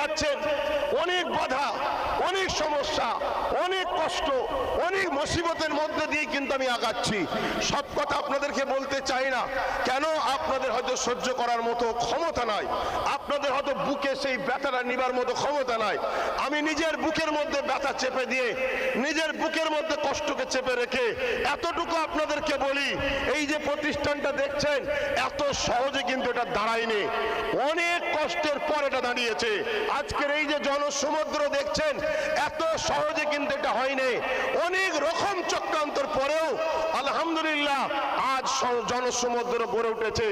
পাচ্ছেন অনেক বাধা, অনেক সমস্যা, অনেক কষ্ট, অনেক মুসিবতের মধ্যে দিয়ে কিন্তু আমি আগাচ্ছি। সব কথা আপনাদেরকে বলতে চাই না, কেন আপনাদের হয়তো সহ্য করার মতো ক্ষমতা নাই, আপনাদের হয়তো বুকে সেই ব্যথাটা নিবার মতো ক্ষমতা নাই। আমি নিজের বুকের মধ্যে ব্যথা চেপে দিয়ে, নিজের বুকের মধ্যে কষ্টকে চেপে রেখে এতটুকু আপনাদেরকে বলি, এই যে প্রতিষ্ঠানটা দেখছেন এত সহজে কিন্তু এটা দাঁড়ায়নি, অনেক কষ্টের পর এটা দাঁড়িয়েছে। আজকের এই যে জনসমুদ্র দেখছেন এত সহজে কিন্তু এটা হয়নি, অনেক রকম চক্রান্তর পরেও আলহামদুলিল্লাহ আজ জনসমুদ্র গড়ে উঠেছে।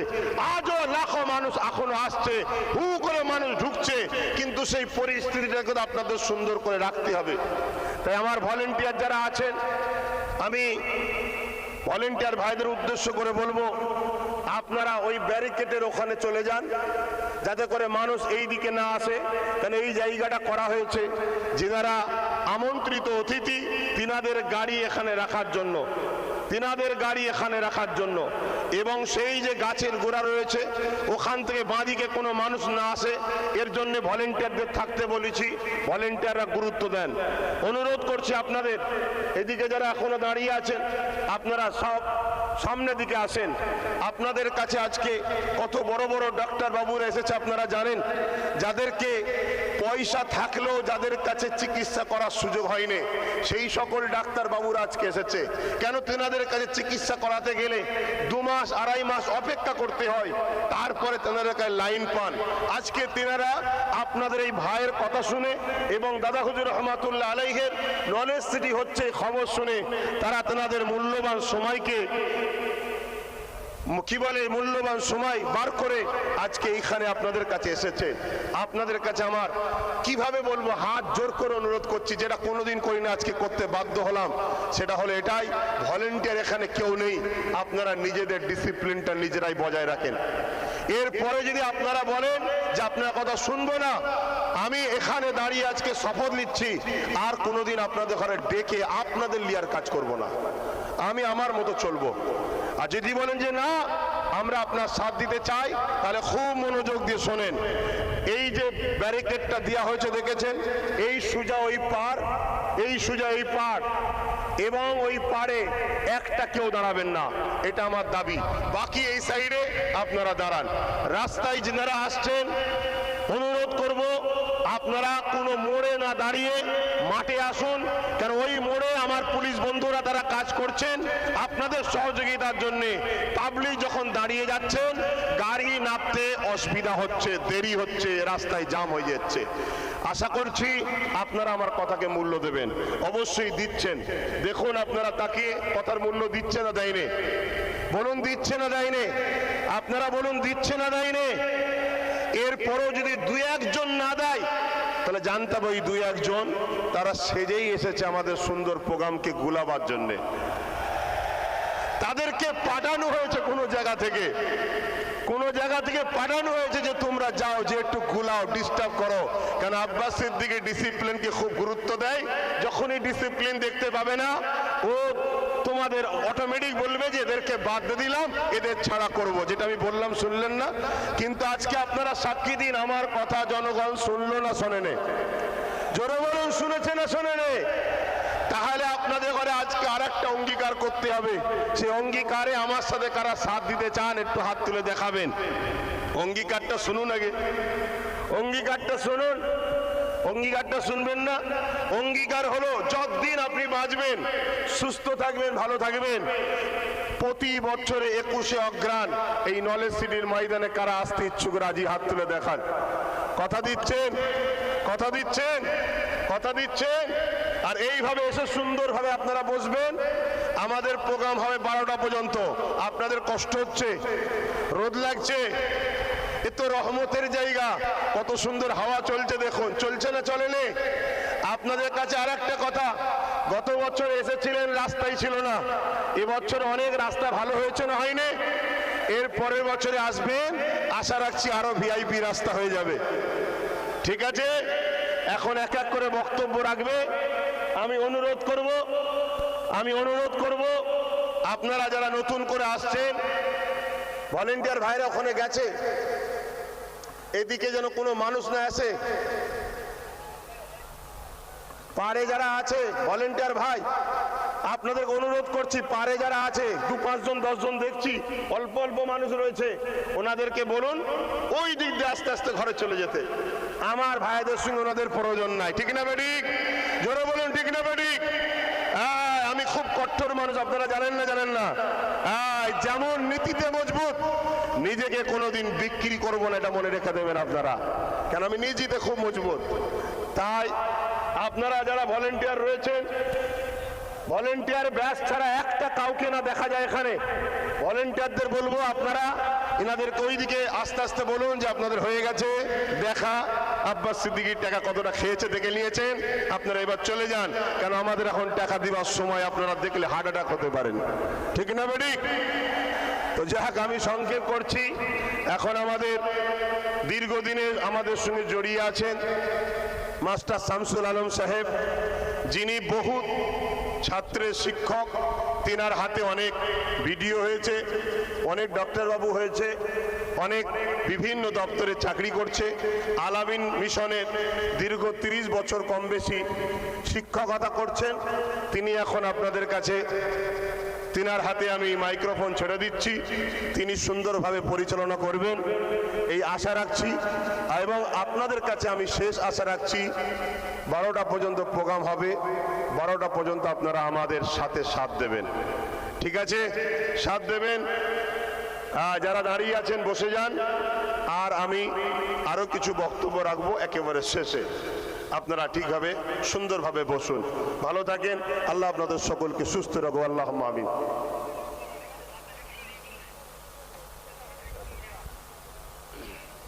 আজও লাখো মানুষ এখনো আসছে, হু করে মানুষ ঢুকছে, কিন্তু সেই পরিস্থিতিটাকে আপনাদের সুন্দর করে রাখতে হবে। তাই আমার ভলেন্টিয়ার যারা আছেন, আমি ভলেন্টিয়ার ভাইদের উদ্দেশ্য করে বলবো, আপনারা ওই ব্যারিকেডের ওখানে চলে যান, যাতে করে মানুষ এই দিকে না আসে। কারণ এই জায়গাটা করা হয়েছে যারা আমন্ত্রিত অতিথি তিনাদের গাড়ি এখানে রাখার জন্য, তিনাদের গাড়ি এখানে রাখার জন্য, এবং সেই যে গাছের গোড়া রয়েছে ওখান থেকে বাঁদিকে কোনো মানুষ না আসে এর জন্য ভলেন্টিয়ারদের থাকতে বলেছি। ভলেন্টিয়াররা গুরুত্ব দেন। অনুরোধ করছি আপনাদের, এদিকে যারা এখনো দাঁড়িয়ে আছেন আপনারা সব সামনের দিকে আসেন। আপনাদের কাছে আজকে কত বড় বড় ডাক্তার বাবুরা এসেছে আপনারা জানেন, যাদেরকে পয়সা থাকলেও যাদের কাছে চিকিৎসা করার সুযোগ হয়নি, সেই সকল ডাক্তার বাবুরা আজকে এসেছে। কেন তেনাদের কাছে চিকিৎসা করাতে গেলে 2 মাস 2.5 মাস অপেক্ষা করতে হয়, তারপরে তেনাদের কাছে লাইন পান। আজকে তেনারা আপনাদের এই ভাইয়ের কথা শুনে এবং দাদা হুজুর রহমাতুল্লাহ আলাইহের নলেজ সিটি হচ্ছে খবর শুনে তারা তেনাদের মূল্যবান সময়কে কি বলে মূল্যবান সময় বার করে আজকে এইখানে আপনাদের কাছে এসেছে। আপনাদের কাছে আমার কিভাবে বলবো, হাত জোর করে অনুরোধ করছি, যেটা কোনোদিন করি না আজকে করতে বাধ্য হলাম, সেটা হলো এটাই, ভলেন্টিয়ার এখানে কেউ নেই, আপনারা নিজেদের ডিসিপ্লিনটা নিজেরাই বজায় রাখেন। এরপরে যদি আপনারা বলেন যে আপনার কথা শুনবো না, আমি এখানে দাঁড়িয়ে আজকে শপথ নিচ্ছি আর কোনোদিন আপনাদের ঘরে ডেকে আপনাদের লিয়ার কাজ করব না, আমি আমার মতো চলবো। আর যদি বলেন যে না আমরা আপনার সাথ দিতে চাই, তাহলে খুব মনোযোগ দিয়ে শোনেন। এই যে ব্যারিকেডটা দেওয়া হয়েছে দেখেছেন, এই সোজা ওই পার, এই সোজা এই পার, এবং ওই পারে একটা কেউ দাঁড়াবেন না, এটা আমার দাবি। বাকি এই সাইডে আপনারা দাঁড়ান। রাস্তায় যারা আসছেন অনুরোধ করব আপনারা কোনো মোড়ে না দাঁড়িয়ে মাঠে আসুন, কারণ ওই মোড়ে আমার পুলিশ বন্ধুরা তারা কাজ করছেন আপনাদের সহযোগিতার জন্য। পাবলিক যখন দাঁড়িয়ে যাচ্ছেন গাড়ি নামতে অসুবিধা হচ্ছে, দেরি হচ্ছে, রাস্তায় জ্যাম হয়ে যাচ্ছে। আশা করছি আপনারা আমার কথাকে মূল্য দেবেন, অবশ্যই দিচ্ছেন। দেখুন আপনারা তাকিয়ে কথার মূল্য দিচ্ছে না দেয়নি, বলুন দিচ্ছে না দেয়নি, আপনারা বলুন দিচ্ছে না দেয়নি। এরপরও যদি 2-1 জন না দেয় তাহলে জানতে হবে ওই 2-1 জন তারা সেজেই এসেছে আমাদের সুন্দর প্রোগ্রামকে গুলাবার জন্যে। তাদেরকে পাঠানো হয়েছে কোনো জায়গা থেকে, কোনো জায়গা থেকে পাঠানো হয়েছে যে তোমরা যাও, যে একটু গুলাও, ডিস্টার্ব করো। কারণ আব্বাস সিদ্দিকী ডিসিপ্লিনকে খুব গুরুত্ব দেয়। যখনই ডিসিপ্লিন দেখতে পাবে না, ও তোমাদের অটোমেটিক বলবে যে এদেরকে বাদ দিয়ে দিলাম, এদের ছাড়া করব, যেটা আমি বললাম শুনলেন না। কিন্তু আজকে আপনারা সাক্ষী দিন, আমার কথা জনগণ শুনলো না শোনেনি? জোরে বলুন, শুনেছে না শোনেনি? তাহলে আপনাদের ঘরে আজকে আর একটা অঙ্গীকার করতে হবে। সেই অঙ্গীকারে আমার সাথে কারা সাথ দিতে চান একটু হাত তুলে দেখাবেন। অঙ্গীকারটা শুনুন আগে, অঙ্গীকারটা শুনুন। অঙ্গীকারটা শুনবেন না? অঙ্গীকার হলো যতদিন আপনি বাঁচবেন, সুস্থ থাকবেন, ভালো থাকবেন, প্রতি বছরে 21শে অগ্রহায়ণ এই নলেজ সিটির ময়দানে কারা আসতে ইচ্ছুক রাজি হাত তুলে দেখান। কথা দিচ্ছেন? কথা দিচ্ছেন? কথা দিচ্ছেন? আর এইভাবে এসে সুন্দরভাবে আপনারা বসবেন। আমাদের প্রোগ্রাম হবে 12টা পর্যন্ত। আপনাদের কষ্ট হচ্ছে, রোদ লাগছে, এ তো রহমতের জায়গা, কত সুন্দর হাওয়া চলছে দেখুন, চলছে না চলেনি? আপনাদের কাছে আর একটা কথা, গত বছর এসেছিলেন রাস্তাই ছিল না, এবছর অনেক রাস্তা ভালো হয়েছে না হয়নি? এর পরের বছরে আসবেন, আশা রাখছি আরো ভিআইপি রাস্তা হয়ে যাবে। ঠিক আছে, এখন এক এক করে বক্তব্য রাখবে। আমি অনুরোধ করব আপনারা যারা নতুন করে আসছেন, ভলেন্টিয়ার ভাইরা ওখানে গেছে, এদিকে যেন কোনো মানুষ না আসে, পারে যারা আছে ভলেন্টিয়ার ভাই, আপনাদের অনুরোধ করছি, পারে যারা আছে 2-5 জন 10 জন দেখছি অল্প অল্প মানুষ রয়েছে, ওনাদেরকে বলুন ওই দিক দিয়ে আস্তে আস্তে ঘরে চলে যেতে। আমার ভাইদের সঙ্গে ওনাদের প্রয়োজন নাই, ঠিক না বেঠিক? জোরে বলুন ঠিক না বেঠিক? আমি খুব কঠোর মানুষ, আপনারা জানেন না? যেমন নীতিতে মজবুত, নিজেকে কোনোদিন বিক্রি করবো না, এটা মনে রেখে দেবেন আপনারা, কেন আমি নিজেতে খুব মজবুত। তাই আপনারা যারা ভলেন্টিয়ার রয়েছেন, ভলেন্টিয়ার ব্যাচ ছাড়া একটা কাউকে না দেখা যায় এখানে, ভলেন্টিয়ারদের বলবো আপনারা এনাদেরকে ওইদিকে আস্তে আস্তে বলুন যে আপনাদের হয়ে গেছে দেখা, আব্বাস সিদ্দিকীর টাকা কতটা খেয়েছে দেখে নিয়েছেন, আপনারা এবার চলে যান, কেন আমাদের এখন টাকা দিবার সময় আপনারা দেখলে হার্ট অ্যাটাক হতে পারেন, ঠিক না বেঠিক? তো যাক, আমি সংক্ষেপ করছি। এখন আমাদের দীর্ঘদিনের আমাদের সঙ্গে জড়িয়ে আছেন মাস্টার শামসুল আলম সাহেব, যিনি বহু ছাত্রের শিক্ষক, তিনার হাতে অনেক ভিডিও হয়েছে, অনেক ডক্টরবাবু হয়েছে, অনেক বিভিন্ন দপ্তরে চাকরি করছে, আলামিন মিশনের দীর্ঘ 30 বছর কম বেশি শিক্ষকতা করছেন। তিনি এখন আপনাদের কাছে, তিনার হাতে আমি মাইক্রোফোন ছেড়ে দিচ্ছি, তিনি সুন্দরভাবে পরিচালনা করবেন এই আশা রাখছি। এবং আপনাদের কাছে আমি শেষ আশা রাখছি, 12টা পর্যন্ত প্রোগ্রাম হবে, 12টা পর্যন্ত আপনারা আমাদের সাথে সাথ দেবেন, ঠিক আছে? সাথ দেবেন। যারা দাঁড়িয়ে আছেন বসে যান, আর আমি আরো কিছু বক্তব্য রাখবো একেবারে শেষে, আপনারা ঠিকভাবে সুন্দরভাবে বসুন। ভালো থাকেন, আল্লাহ আপনাদের সকলকে সুস্থ রাখো, আল্লাহুম্মা আমিন।